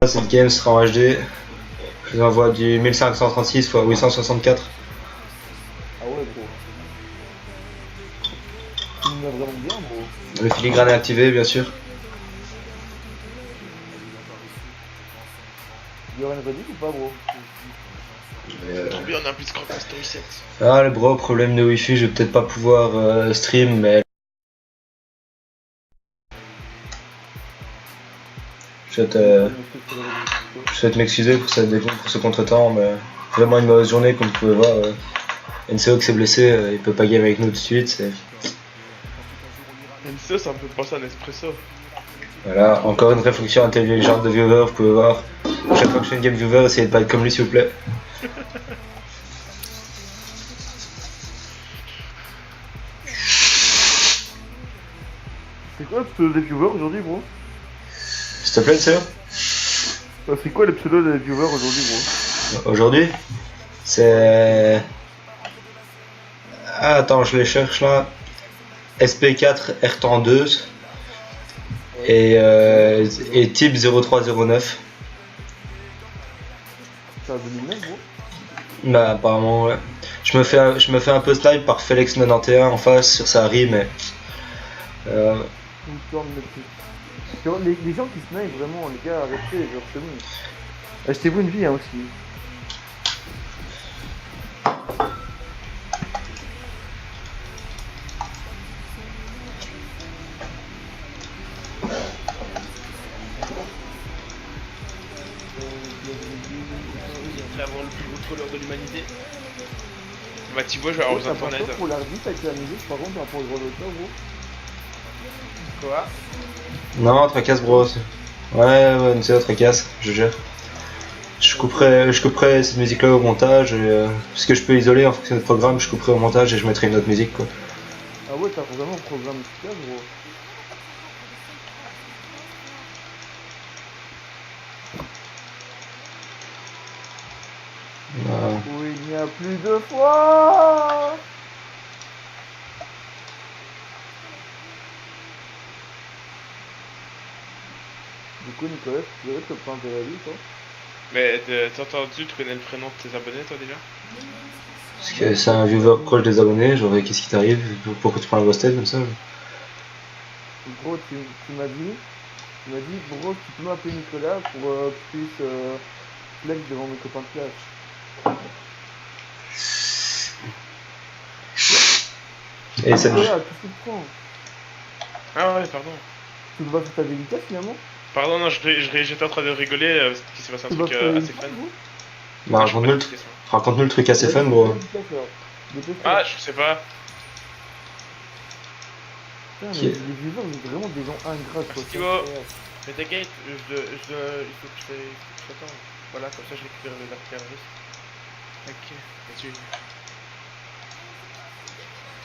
Cette game sera en HD. Je vous envoie du 1536 x 864. Ah ouais, gros. Tu me l'as vraiment bien, gros. Le filigrane est activé, bien sûr. Il y aura une redite ou pas, gros? Tant bien, on a un Blitzcrank Mastery 7. Ah, le bro, problème de wifi, je vais peut-être pas pouvoir stream, mais. Je souhaite m'excuser pour ce contretemps, mais vraiment une mauvaise journée, comme vous pouvez voir. NCO qui s'est blessé, il peut pas game avec nous tout de suite. NCO, ça me fait penser à un espresso. Voilà, encore une réflexion intelligente de viewer, vous pouvez voir. Chaque fois que je fais une game viewer, essayez de pas être comme lui, s'il vous plaît. C'est quoi le pseudo des viewers aujourd'hui, gros? S'il te plaît, NCO. C'est quoi le pseudo des viewers aujourd'hui, gros? Aujourd'hui, c'est... Ah, attends, je les cherche là. SP4 R32 et type 0309. C'est un 2009, gros? Bah apparemment ouais. Je me fais un peu snipe par Felix91 en face sur sa rime, mais Les gens qui snipe vraiment, les gars, arrêtez, genre c'est bon. Achetez-vous une vie hein, aussi. Avant le plus gros troller de l'humanité. Bah tu vois, je vais avoir besoin d'internet. Pour l'arbitre avec la musique, par contre, par rapport au droit d'auteur, gros. Quoi? non, tracasse bro. Ouais, NCO tracasse, je gère. Je couperai cette musique là au montage, parce que je peux isoler en fonction du programme, je couperai au montage et je mettrai une autre musique quoi. Ah ouais, t'as vraiment un programme efficace, gros. Où il n'y a plus de foi. Du coup, Nicolas, tu dirais que t'as pas intérêt à lui, toi? Mais t'as entendu, tu connais le prénom de tes abonnés toi déjà? Parce que c'est un viewer proche des abonnés, genre qu'est-ce qui t'arrive? Pourquoi tu prends la grosse tête comme ça? Gros, tu m'as dit, gros, tu peux m'appeler Nicolas pour que je puisse flex devant mes copains de classe. Et cette... Nicolas, qu'est-ce que tu prends? Ah ouais, pardon. Tu te vas faire ta dédicace finalement? Pardon, non, j'étais en train de rigoler parce qu'il s'est passé un truc assez fun. Bah raconte-nous le truc assez fun bro. Ah, je sais pas. Putain, mais les viewers, c'est vraiment des gens ingrats quoi. Thibaut, mais t'inquiète, il faut que je t'attende. Voilà, comme ça je récupère le Dark Harvest. Ok, là-dessus.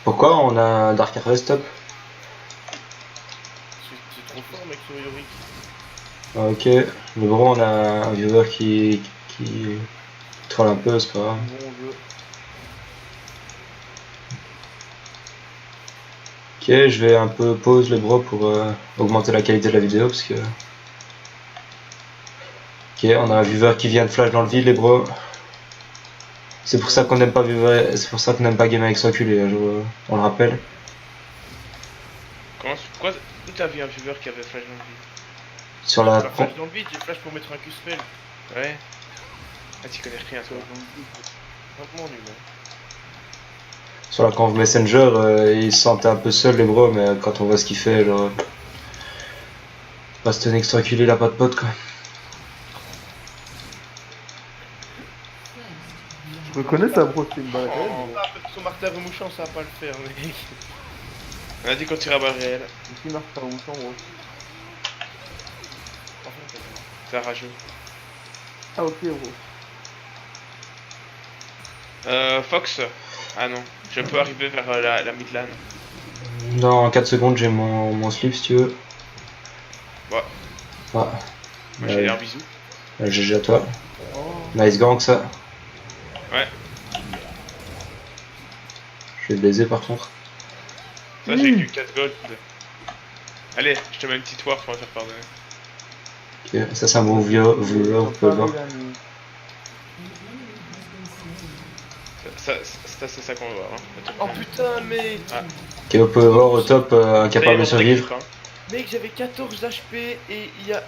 Pourquoi on a un Dark Harvest top? C'est trop fort mec sur Yorick. Ah, ok, mais bon on a un viewer qui troll un peu, c'est pas grave. Bon jeu. Ok, je vais un peu pause le bro pour augmenter la qualité de la vidéo parce que... Ok, on a un viewer qui vient de flash dans le vide les bros. C'est pour ça qu'on n'aime pas viewer, c'est pour ça qu'on n'aime pas gamer avec son culé, on le rappelle. Pourquoi t'as vu un viewer qui avait flash dans le vide? Sur la... Flash dans le vide, j'ai flash pour mettre un Q-spell. Ouais. Ah tu connais rien toi. Vraiment nul. Sur la conf Messenger, il se sentait un peu seul les bros, mais quand on voit ce qu'il fait, genre... Reste un extra culé, il a pas de pote quoi. Je reconnais ça, bro, c'est une balle réelle. Son marteau remouchant, ça va pas le faire, mec. On a dit qu'on tirait à balle réelle. Ici, marque par remouchant, gros. C'est rageux. Ah, ok, gros. Fox. Ah non, je peux arriver vers la midlane. Dans 4 secondes, j'ai mon slip si tu veux. Ouais. Ah. Moi j'ai un bisou. GG à toi. Oh. Nice gang ça. Ouais. Je vais te baiser par contre. Ça j'ai que 4 gold. Allez, je te mets une petite ward pour me faire pardonner. Ok, ça c'est un bon viewer, vous pouvez le voir. C'est ça qu'on va voir. Hein. Oh putain, mec! Ok, vous pouvez voir au top incapable de survivre. Mec, j'avais 14 HP et il y a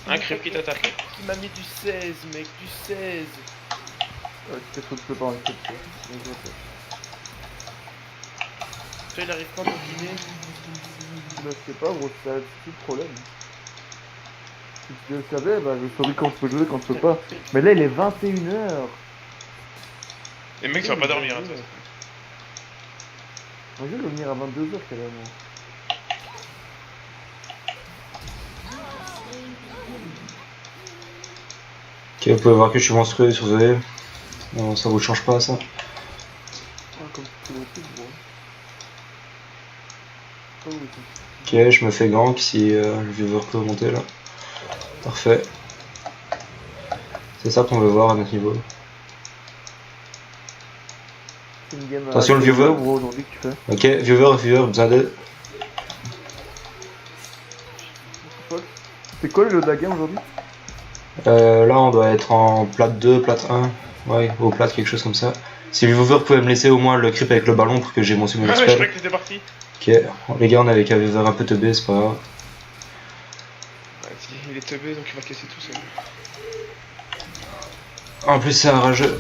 Un creep qui t'attaque. qui m'a mis du 16, mec, du 16. Peut-être que tu peux pas en faire. Toi, il arrive quand ton dîner? Bah, je sais pas, gros, c'est un petit problème. Si tu le savais, bah, je saurais quand je peux jouer, quand je peux pas. Mais là, il est 21h. Les mecs, ça va pas dormir. Hein, ça. Moi, je vais venir à 22h carrément. Ok, vous pouvez voir que je suis monstrueux sur Zoé. Non, ça vous change pas ça. Ah, comme tu le sais, gros. Oh, oui, Ok, je me fais gank si le viewer peut monter là. Parfait. C'est ça qu'on veut voir à notre niveau. c'est une game Attention, le quel viewer. jour, gros, aujourd'hui que tu fais. Ok, viewer, besoin d'aide. C'est quoi le lot de la game aujourd'hui? Là on doit être en plate 2, plate 1. Ouais, au plate, quelque chose comme ça. Si le viewer pouvait me laisser au moins le creep avec le ballon pour que j'ai mon Ah summon ouais, je spell. croyais que t'étais parti. Ok, les gars, on avait qu'à viewer un peu teubé, c'est pas grave. Vas-y, il est teubé donc il va casser tout seul. En plus, c'est un rageux.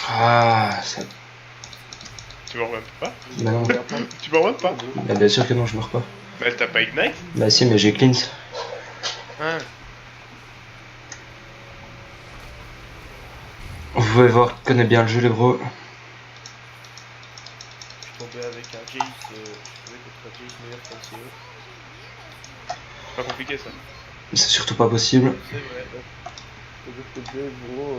Ah, ça. Tu meurs même pas? Bah non, Tu meurs même pas? bah, bien sûr que non, je meurs pas. Bah t'as pas Ignite? Bah si, mais j'ai cleanse. Hein. Vous pouvez voir qu'il connaît bien le jeu, les gros. Je suis tombé avec un Jace, je trouvais contre un Jace meilleur qu'un CO. C'est pas compliqué ça. C'est surtout pas possible. C'est vrai. C'est-à-dire que Jay, gros,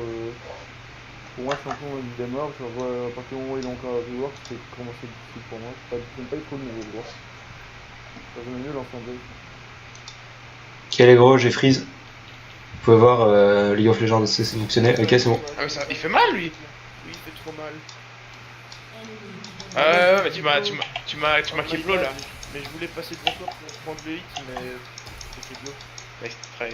pour moi, champion il démarre, genre, à partir du moment où il est encore à joueur, c'est commencer difficile pour moi. J'aime pas trop le niveau, gros. J'aime mieux l'ancien Jay. Ok, les gros, j'ai freeze. Vous pouvez voir League of Legends, c'est sélectionné. Ok, c'est bon. Ah mais ça, il fait mal lui. Oui, il fait trop mal. Ouais, mais tu m'as kiplo là. Mais je voulais passer devant toi pour prendre le hit, mais c'était bloqué. Nice try.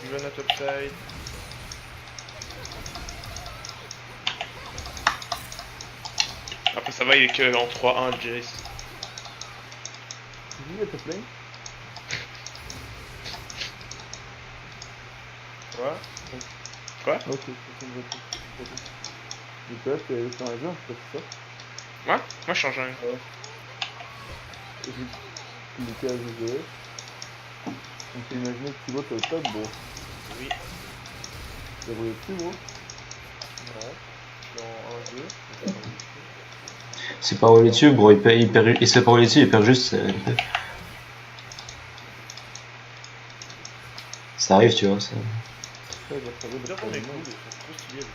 Tu vas à topside. Après ça va, il est que en 3-1 le Jace. Tu dis, te plaît? Quoi? Quoi? Ok, c'est une vraie chose. Du coup, là, c'est un jeu, c'est ça? Moi je change rien. Et j'ai cliqué à jouer. On peut imaginer que Thibaut est au top, gros. Oui. Tu as roulé dessus, gros? Non. Je suis en 1-2. C'est pas rouler dessus, gros. Il se fait pas rouler dessus, il perd juste. Ça arrive, tu vois. Ça, Ça, il va travailler Déjà de qu'on est problème. cool, ils sont trop stylés.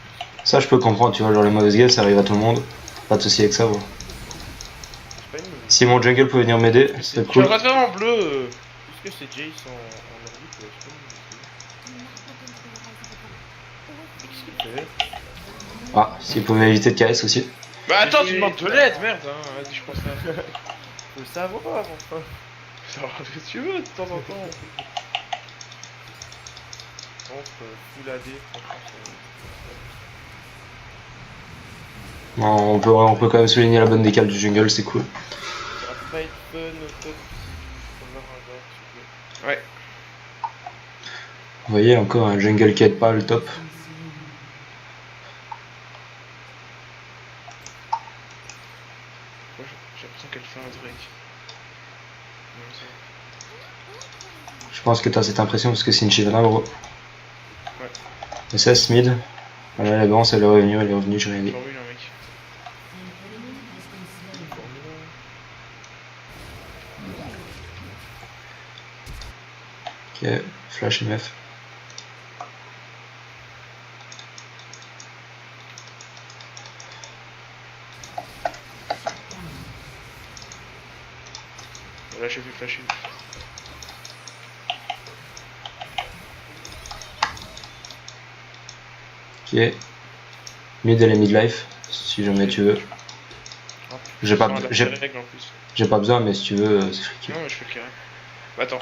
ça, je peux comprendre, tu vois. Genre les mauvaises games, ça arrive à tout le monde. Pas de soucis avec ça, gros. C'est pas une mauvaise. Si mon jungle pouvait venir m'aider, c'est Tu cool. vas te faire en bleu. Puisque c'est Jace en orbite, c'est pas une mauvaise. Qu'est-ce qu'il fait? Ah, s'il pouvait éviter de KS aussi. Bah attends, tu demandes de l'aide, merde hein. Vas-y, je pense à... Faut le savoir, enfin. savoir ce que tu veux de temps en temps. Entre full AD, franchement, Non, on peut quand même souligner la bonne décale du jungle, c'est cool. ça va pas être fun au top. On va voir un joueur, s'il vous plaît. Ouais. Vous voyez, encore un jungle qui aide pas le top. Ouais, j'ai l'impression qu'elle fait un Drake. Non, ça va. Je pense que t'as cette impression parce que c'est une Shyvana, gros. Ouais. SS mid. Voilà, la balance, elle est revenue, j'ai rien dit. Formule un mec. Ok, flash MF. Là, j'ai vu flasher. Ok. Mid, elle est midlife, si jamais tu veux. Un J'ai pas, Sans j'ai, adapter les règles en plus. j'ai pas besoin, mais si tu veux, c'est friki. Non, mais je peux le carré. Bah, attends.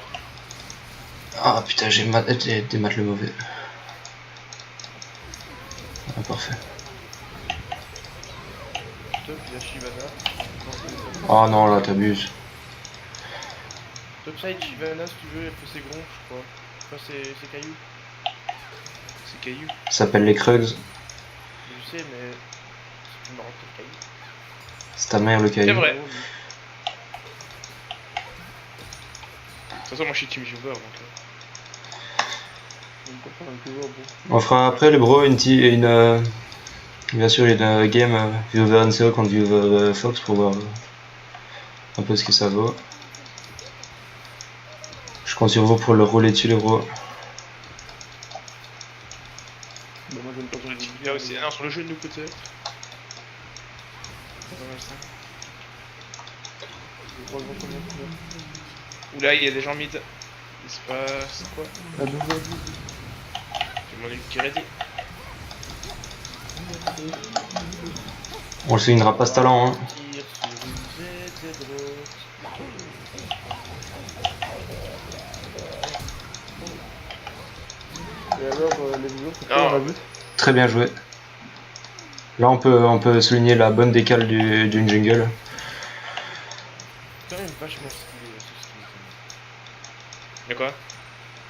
Ah putain, j'ai des maths le mauvais. Ah, parfait. Top, il y a Shivana. Oh non, là t'abuses. Topside, Shivana, si tu veux, elle fait ses gronds, je crois. Enfin, c'est cailloux. C'est caillou. Ça s'appelle les Krugs. Je sais, mais c'est plus marrant que le caillou. C'est ta mère le C'est caillou. vrai. De toute façon, moi je suis team viewer donc. Même pas faire un toujours bon. On fera après les bros bien sûr une game Viewer NCO contre Viewer Fox pour voir un peu ce que ça vaut. Je compte sur vous pour le rouler dessus les bros. Bah, moi j'aime pas Sur quand le vous team dites, viewer aussi. Ah non, sur le jeu de nous côté. C'est pas mal ça. je crois que j'en connais plus. Oula, il y a des gens mid. Il se passe quoi? À 2h10. J'ai mon qui est ready. On le soulignera pas ce talent hein. Tire sur une ZZ droite. Et alors, les vidéos, c'est Non. quoi on a vu? Très bien joué. Là on peut souligner la bonne décale d'une jungle. C'est quand même vachement stylé ce skin. De quoi?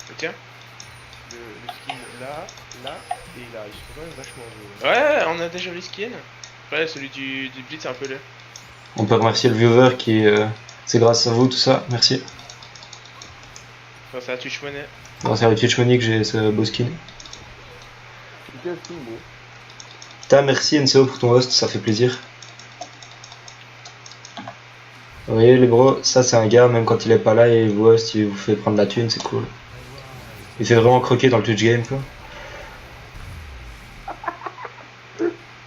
Le tien? Le skin là et là, ils sont quand même vachement beaux. Ouais, on a déjà les skins. Ouais, celui du Blitz c'est un peu laid. On peut remercier le viewer qui c'est grâce à vous tout ça, merci. Enfin, c'est la Twitch Money. Grâce à la Twitch Money que j'ai ce beau skin. C'est quel film, gros? Putain merci NCO pour ton host, ça fait plaisir. Vous voyez les bros, ça c'est un gars, même quand il est pas là et vous host, il vous fait prendre la thune, c'est cool. Il fait vraiment croquer dans le Twitch game quoi.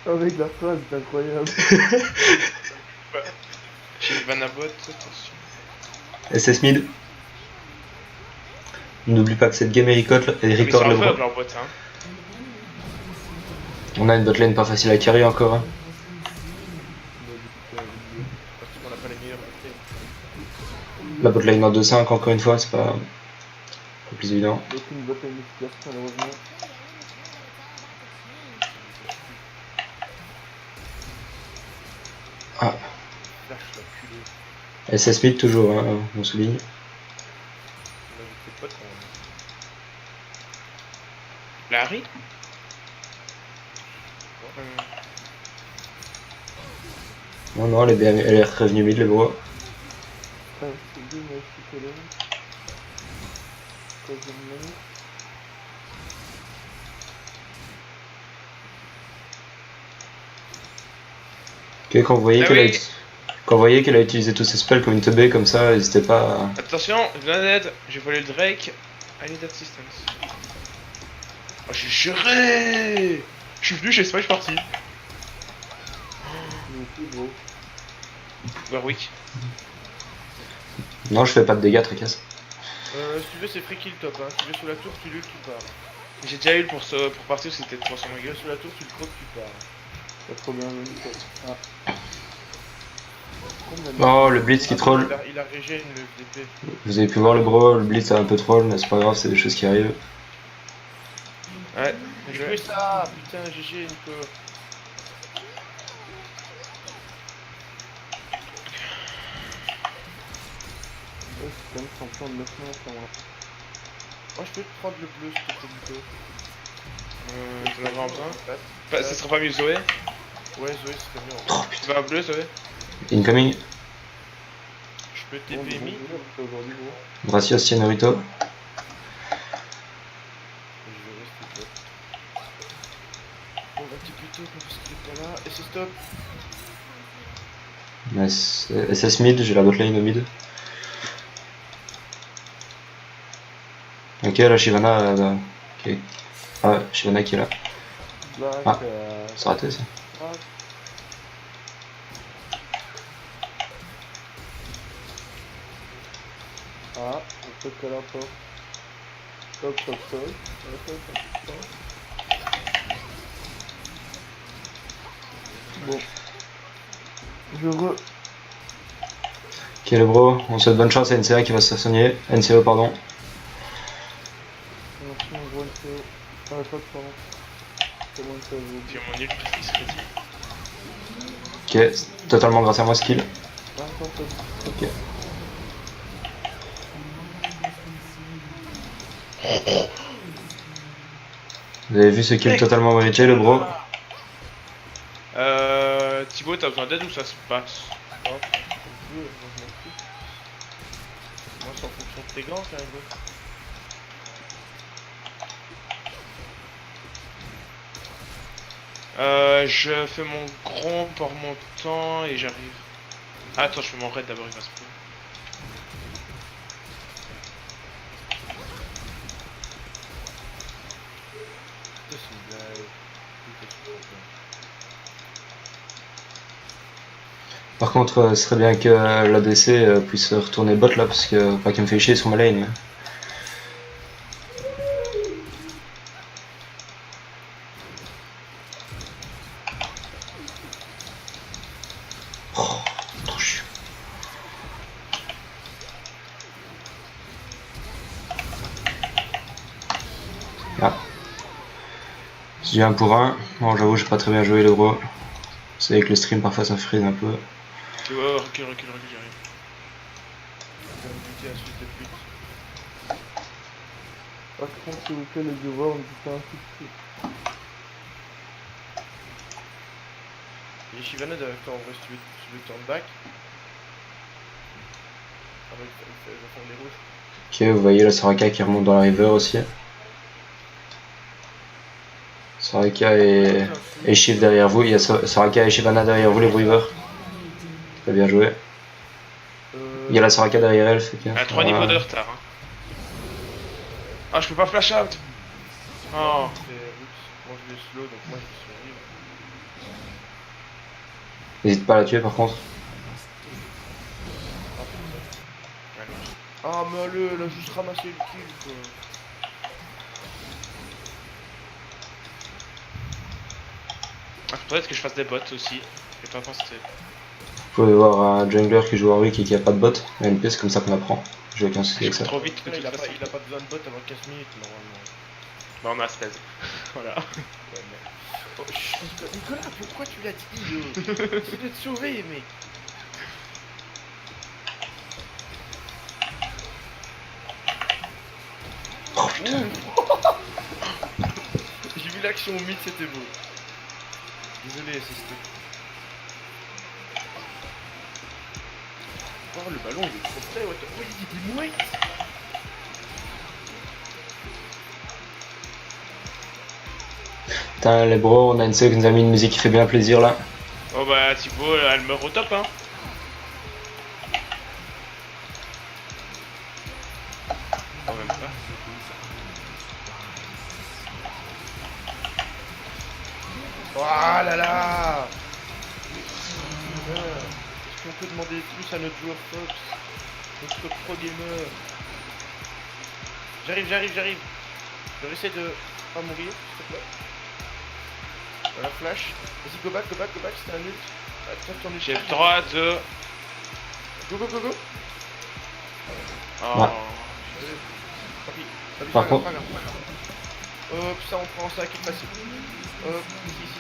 Avec la phrase, c'est incroyable. J'ai Vanabot, attention. SS Mid. N'oublie pas que cette game est record Mais c'est le un bro. faible leur bot, hein. On a une botlane pas facile à carry encore. Hein. Parce qu'on n'a pas les meilleurs côtés. La botlane en 2-5 encore une fois, c'est pas plus évident. Aucune botte efficace, malheureusement. Ah, Flash la culée. SS Mid toujours, hein, on souligne. On a vu tes potes quand même. La Harry? Non, non, elle est revenue mid le bro. Ah, c'est bien, mais je suis collé. Troisième minute. Ok, quand vous voyez Ah qu'elle oui. quand vous voyez qu'elle a utilisé tous ses spells comme une teubée comme ça, n'hésitez pas à... Attention, Grenade, j'ai volé le Drake. I need assistance. Oh, j'ai juré! Je suis venu, je sais pas, je suis parti. Nous aussi, gros. Warwick. Non, je fais pas de dégâts, tracasse. Si tu veux, c'est free kill top. Hein. Si tu veux sous la tour, tu luttes, tu pars. J'ai déjà eu pour partir, c'était 300 Si tu veux mégas. sous la tour, tu le croques, tu pars. Pas trop bien venu, quoi. Ah. Oh, le blitz qui troll. Il a régène le DP. Vous avez pu voir le bro, le blitz a un peu troll, mais c'est pas grave, c'est des choses qui arrivent. Ouais, Je fais ça. Putain, GG, Nico. Ouais, c'est quand même champion de 9 mois, ça, moi. Moi, je peux te prendre le bleu, s'il te plaît, Nico. t'en as vraiment besoin? Ouais, Bah, ça sera pas mieux Zoé? Zoé, ce serait mieux. En Oh vrai. Tu vas à bleu, Zoé? Incoming. Je peux Bon, TP bon, mi. bon, bon, aujourd'hui, gros. Gracias, Cianorito. Je vais rester top. On va un petit peu tôt parce qu'il est pas là. Et c'est stop. Nice. SS mid, j'ai la botlane au mid. Ok, là Shyvana. Ok. Ah, Shyvana qui est là. Black, Ah. C'est raté ça. Black. Ah, on peut qu'à la porte. Toc, toc, toc. Toc, toc, toc, toc. Bon. Je re... Ok le bro, on souhaite bonne chance à NCA qui va se soigner. NCO pardon. Merci mon gros NCO. Ah, pas pardon. C'est bon NCO. Si mon nul, il se dit. Ok, totalement grâce à moi skill. Ah, attends, pas Ok. Vous avez vu ce kill totalement mérité le bro? Thibaut, t'as besoin d'aide ou ça se passe? Moi, c'est en fonction de tes gants, quand même. Je fais mon grand en remontant et j'arrive. Ah, attends, je fais mon raid d'abord, il va se prendre. C'est une blague. Par contre, ce serait bien que l'ADC puisse retourner bot là parce que pas qu'il me fait chier sur ma lane. Oh, trop chiant. Ah. J'ai 1 pour 1. Bon, j'avoue, j'ai pas très bien joué le gros. C'est avec le stream, parfois ça me freeze un peu. Tu vois, recule, j'arrive. Je vais me buter à suite de pute. Par contre, s'il vous plaît, les viewers, on me fait un petit peu. Il y a Shivana derrière toi en vrai si tu veux turn back. Avec le fond des rouges. Ok, vous voyez la Soraka qui remonte dans la river aussi. Soraka et Shiv derrière vous. Il y a Soraka et Shivana derrière vous, les Weavers. Très bien joué. Il y a la Soraka derrière elle. Fait que, À 3 niveaux de retard. Hein. Ah, je peux pas flash out. Oh. C'est Roots. Moi je l'ai slow donc moi je vais survivre. N'hésite pas à la tuer par contre. Ah mais elle a juste ramassé le kill quoi. Ah, peut-être que je fasse des bots aussi. J'ai pas pensé. Vous pouvez voir un jungler qui joue Warwick et qui a pas de bot. NP, c'est comme ça qu'on apprend. J'ai aucun souci avec ça. Trop vite de Il toute a façon. pas besoin de bot avant 15 minutes normalement. Bah, on a 16. Voilà. Ouais, mais... Oh, Nicolas, pourquoi tu l'as dit yo? C'est de te sauver mec. Oh putain. J'ai vu l'action au mid, c'était beau. Désolé, assisté. Oh, le ballon il est trop près, what the... Oh, il dit mouette. Putain, les bros, on a une série qui nous a mis une musique qui fait bien plaisir là. Oh bah, Thibaut, elle meurt au top, hein. Oh, même pas. Oh là là. Est-ce qu'on peut demander plus à notre joueur Fox, notre pro gamer? J'arrive. Je vais essayer de pas mourir, s'il te plaît. Voilà, flash. Vas-y, go back, c'était un ult. Attends, ton ult. J'ai le droit de... Go. Oh. Ouais. Tant pis, Par pas contre- grave. Hop, ça on prend ça qui est facile. Hop, ici.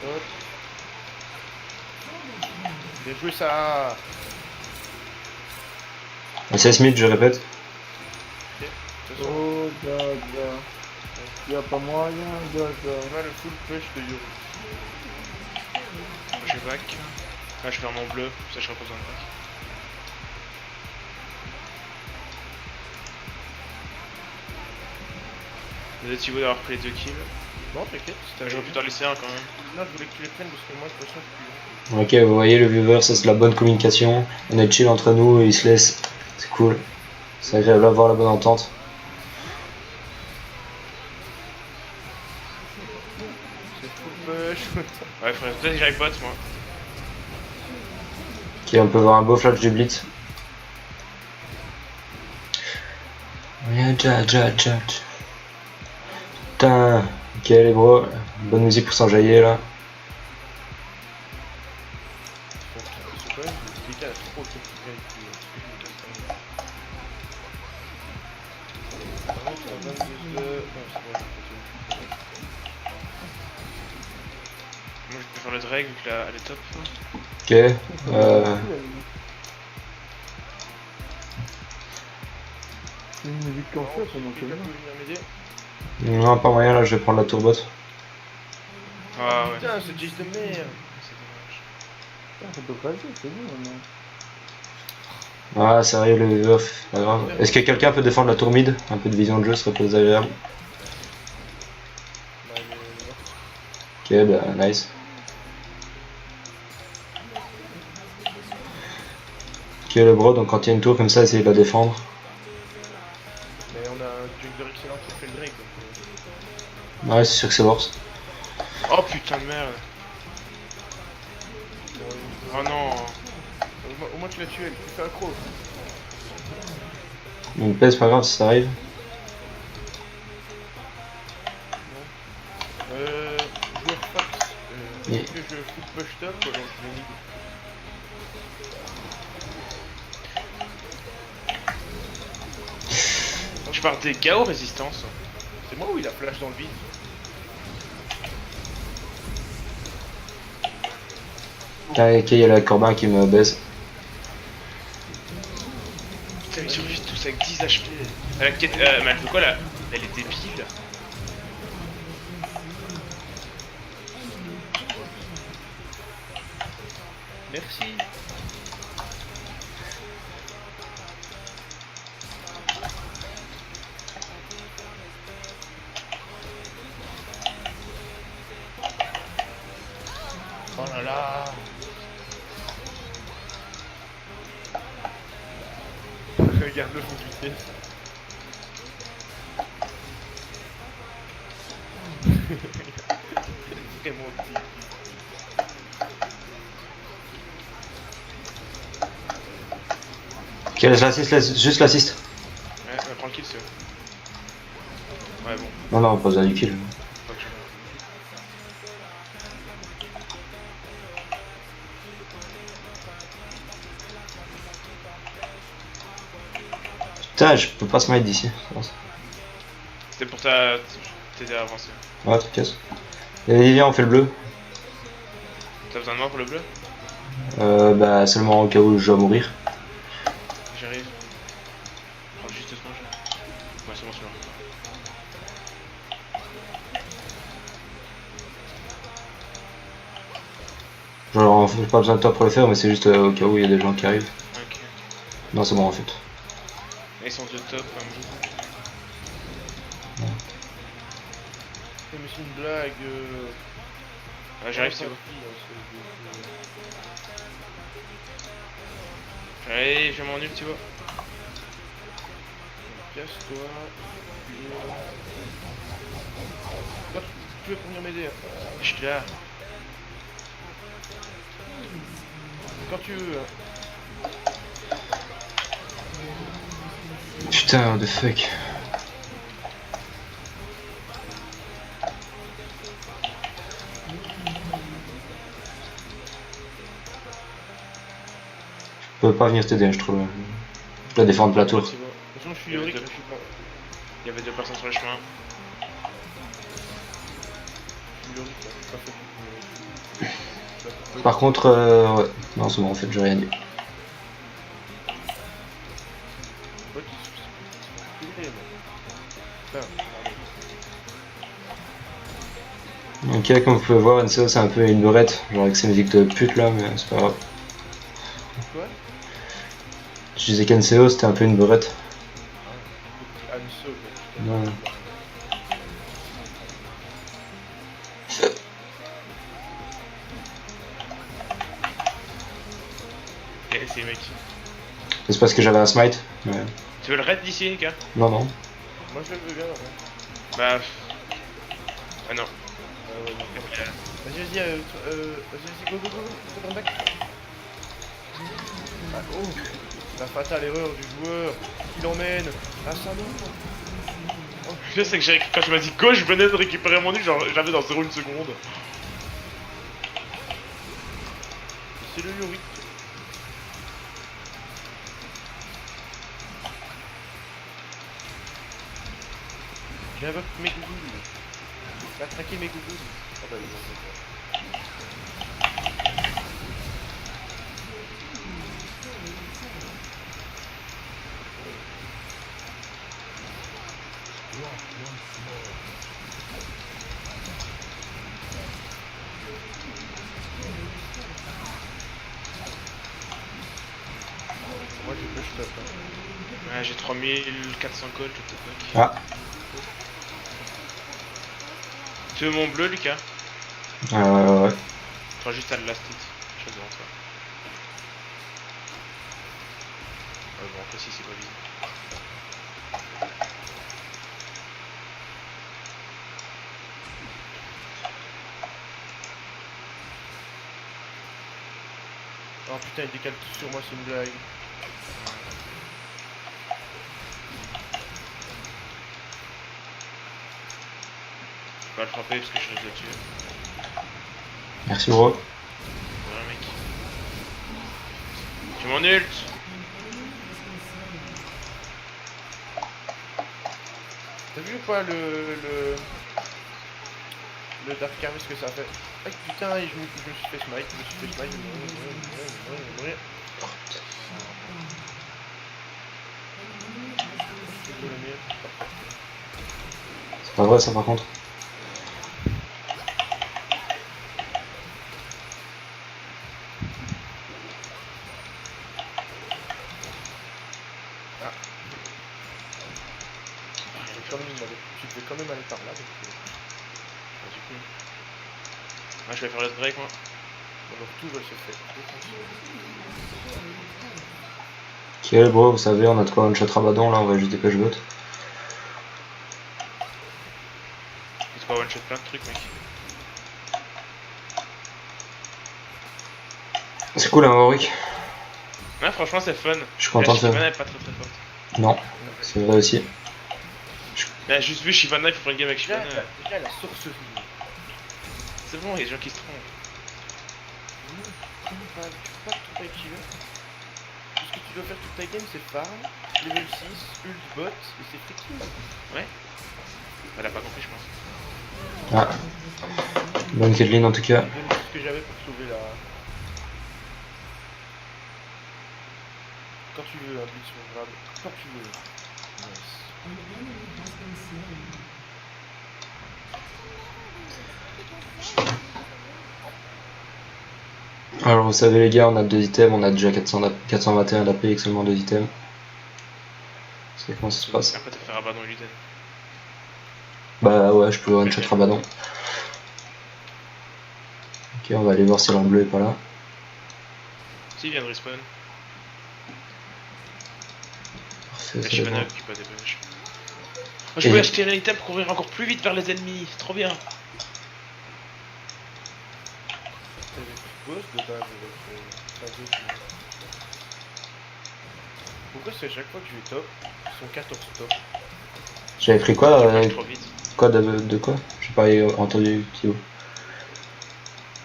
Hop. Bien joué ça. C'est Smith, je répète. De toute façon, Oh, Gaga. Y'a pas moyen, Gaga. on a le full push de Yuri. Je vais back. Là, je fais mon bleu, ça je représente back. Désolé Thibaut d'avoir pris les 2 kills. Non, t'inquiète. J'aurais pu t'en laisser un quand même. Non, je voulais que tu les prennes parce que moi, de toute façon, je suis Ok, vous voyez le viewer, ça c'est de la bonne communication. On est chill entre nous et ils se laissent. C'est cool. C'est agréable d'avoir la bonne entente. C'est full push. Ouais, frère, peut-être que j'arrive bot moi. Ok, on peut voir un beau flash du blitz. Putain, ok, Ok les bros, bonne musique pour s'enjailler là. C'est quand même des dégâts trop qui gagnent. Moi je peux faire le drag vu que elle est top. Ok, C'est une musique qu'en fait pendant que Quelqu'un peut venir m'aider? non pas moyen là, je vais prendre la tourbot. Ah ouais. Putain, c'est Jace de merde. C'est dommage. Putain, ça peut passer, c'est bon maintenant. Ah ça arrive les off, pas grave. Est-ce que quelqu'un peut défendre la tour mid? Un peu de vision de jeu serait plus agréable. Bah, il est mort. Ok, bah nice. Ok le bro, donc quand il y a une tour comme ça, essayez de la défendre. Mais on a un jungler excellent qui fait le Drake donc. Ouais, c'est sûr que c'est worse. Oh putain de merde. Oh non. Au moins tu l'as tué, tu fais accro. Donc paix, c'est pas grave si ça arrive. Joueur Fox. Yeah. Est-ce que je fous push top ou alors je vais mid? Je pars des gars aux résistances. C'est moi ou il a flash dans le vide? Ah, ok, il y a la Corbin qui me baisse. Putain, ils survivent tous avec 10 HP. Mais elle fait quoi là? Elle est débile. Merci. Oh là là. Regarde le fond du pièce. C'est vraiment petit. Ok, laisse l'assist, juste l'assist. Ouais, on va prendre le kill, c'est bon. Ouais, bon. Non, non, pas besoin du kill. Faut que je- Putain, je peux pas smite d'ici. C'était pour t'aider à avancer. Ouais, tu te casses. Et viens, on fait le bleu. T'as besoin de moi pour le bleu? Bah, seulement au cas où je dois mourir. J'arrive. Prends juste ce smash. Ouais, c'est bon, c'est bon. Genre, j'ai pas besoin de toi pour le faire, mais c'est juste au cas où il y a des gens qui arrivent. Ok. Non, c'est bon en fait. Ils sont de top, hein. Mais c'est une blague. Ah, j'arrive, c'est bon. Allez, je m'en ul, tu vois. Casse-toi. Toi, tu veux venir m'aider? Je suis là. Quand tu veux. Putain, what the fuck. Je peux pas venir t'aider, je trouve. Je dois défendre la tour. C'est bon. De toute façon, je suis Yorick, là, je suis pas. Il y avait deux personnes sur le chemin. Je suis Yorick, là, je suis pas fait. Par contre, ouais. Non, c'est bon en fait, j'ai rien dit. Ouais, c'est stylé, mais. Putain, pardon. Ok, comme vous pouvez voir, NCO c'est un peu une beurette, genre avec ses musiques de pute là, mais c'est pas grave. Quoi? Je disais qu'NCO c'était un peu une beurette. Anso, quoi. Ouais. Et c'est mec. C'est parce que j'avais un smite. Mais... Tu veux le raid d'ici, Nika? Non, non. Moi, je le veux bien, ouais. Bah. Ah non. Ouais, non. Vas-y, vas-y, go, go, back. Ah, oh, la fatale erreur du joueur qui l'emmène à sa mort. Oh, pire, c'est que quand tu m'as dit go, je venais de récupérer mon nul, genre j'avais dans 0 seconde. C'est le Yuri. J'invoque mes gougoules. J'ai attaqué mes gougoules. Ah bah, ils ont fait ça. Moi j'ai push top. Ouais, j'ai 3400 gold, je te fuck. Ah, Tu veux mon bleu, Lucas? ouais. Enfin, juste à le last hit. Je suis devant toi. Ouais, bon, après, si c'est pas visible. Oh putain, il décale tout sur moi, c'est une blague. Je peux pas le frapper parce que je reste là-dessus. Merci bro. Voilà, mec. Tu m'en ult. T'as vu ou pas le Dark Harvest que ça fait? Ah putain, je me suis fait smite, je me suis fait smite. C'est pas vrai ça par contre. Tu devais quand même aller par là. Donc, Ah, du coup. Ouais, je vais faire le break, moi. alors tout va se faire. Ok bro, vous savez, on a de quoi one shot Rabadon là, on va juste dépêche bot. Il te one shot plein de trucs, mec. C'est cool hein Warwick. Ouais, franchement, c'est fun. Je suis content de ça. Shyvana est pas très très forte. Non, c'est vrai aussi. Mais juste vu Shyvana, il faut faire une game avec Shyvana. Déjà la sorcerie. C'est bon, il y a des gens qui se trompent. Tu peux pas tout avec Shiva. Tout ce que tu dois faire toute ta game, c'est farm, level 6, ult bot, et c'est freaking. Elle a pas compris, je pense. Ah. Bonne Caitlyn en tout cas. C'est bien ce que j'avais pour sauver la. Quand tu veux un but sur grave, quand tu veux. Nice. Alors vous savez les gars, on a 2 items, on a déjà 421 d'AP avec seulement 2 items. C'est comment ça se passe? Après, t'as fait Rabadon et Luden. Bah ouais, je peux one shot Rabadon. Ok, on va aller voir si l'or bleu est pas là. Si, il vient de respawn. Parfait, La ça Shyvana va. qui pas des bugs. Moi, je peux acheter un item pour courir encore plus vite vers les ennemis. C'est trop bien. T'avais plus de boss de base avec Pourquoi c'est à chaque fois que je vais top, ils sont 14 top? J'avais pris quoi Trop vite. quoi de quoi? J'ai pas entendu Kyo.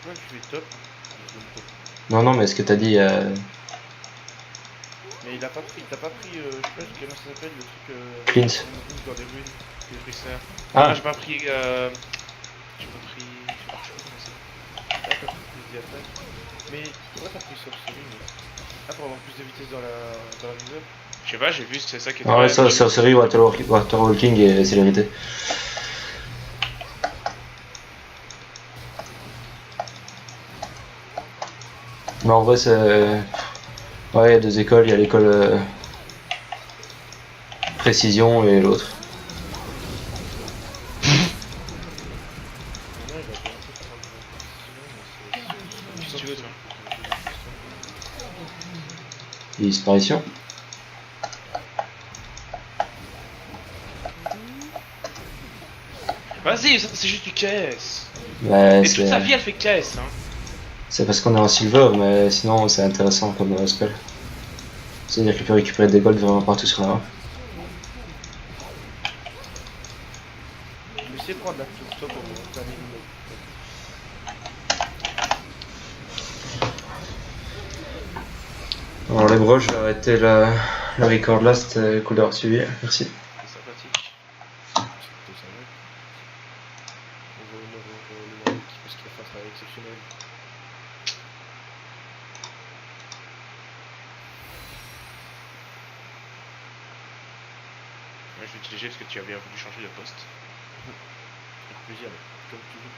Moi je vais top, je donne top. Non non mais ce que t'as dit Mais il a pas pris, t'as pas pris, je sais pas comment ça s'appelle le truc Clint. dans des ruines. J'ai pris ça. Ah. Ah, j'ai pas pris. J'ai pas pris. Je sais pas comment c'est. Ah t'as pris plus d'attaque. Mais pourquoi t'as pris sorcerie mais... Ah pour avoir plus de vitesse dans la visual. Je sais pas, j'ai vu, c'est ça qui était. Ah ouais, ça, sorcery, waterwalking et célérité. Mais en vrai, c'est. Ouais, il y a 2 écoles, il y a l'école précision et l'autre. Ouais, il a bien fait de prendre une décision, mais Si tu veux, toi. Disparition. Vas-y, ça, c'est juste du KS. Ouais, Et toute sa vie, elle fait KS. Hein. c'est parce qu'on est en silver, mais sinon c'est intéressant comme spell. C'est-à-dire qu'il peut récupérer des golds vraiment partout sur la main. essayer de prendre la petite stop pour mon dernier minute. Alors les bros, je vais arrêter la record là, c'était cool d'avoir suivi, merci. C'est sympathique. C'est ça, ouais. On va le Malik parce qu'il va faire un travail exceptionnel. Moi je vais te léger parce que tu as bien voulu changer de poste. Avec plaisir, comme toujours.